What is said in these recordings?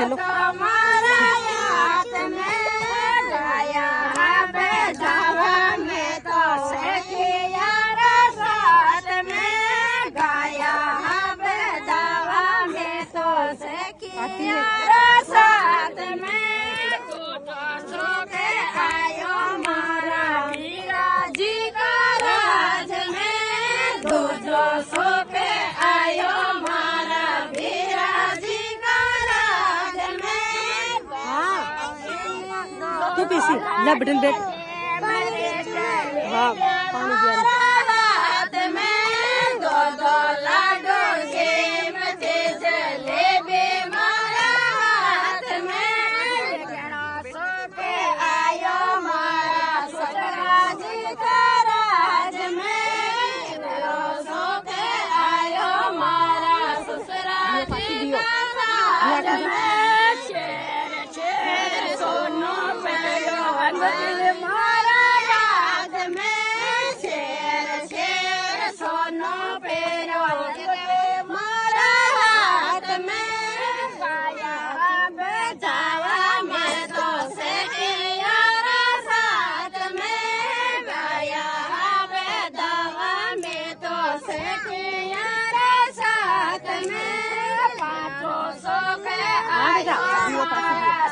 चलो ला बटन बैठ हाँ पानी दिया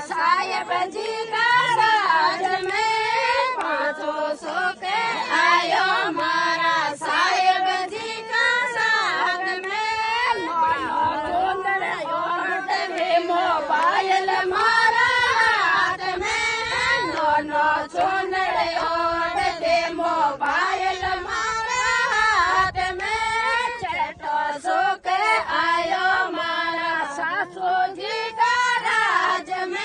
साहेब जी का राज में 500 के आयो मारा साहेब जी का साथ में मोबाइल मारा हाथ में दोनों चुनड़े ओढ़ दे मोबाइल मारा हाथ में 600 के आयो मारा सासू जी का राज में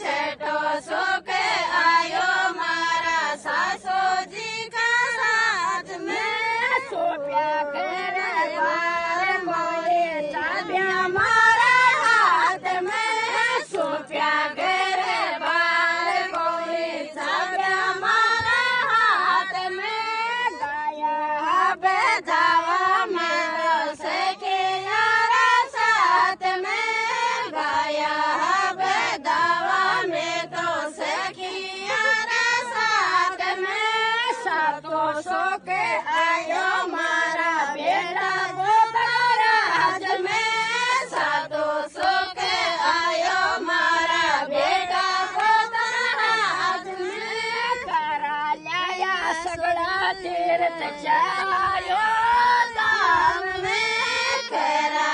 600 के आयो मारा सासू जी का राज में सोफिया के दरबार मोरे चाबियां मारा हाथ में सोफिया के दरबार मोरे चाबियां मारा हाथ में गाया बेजावा मारो से के यारा साथ में गाया सो के आयो मारा बेटा गोतराज में 700 के आयो मारा बेटा गोतराज में करा लिया सगळा तीर्थ चायो दाम में करा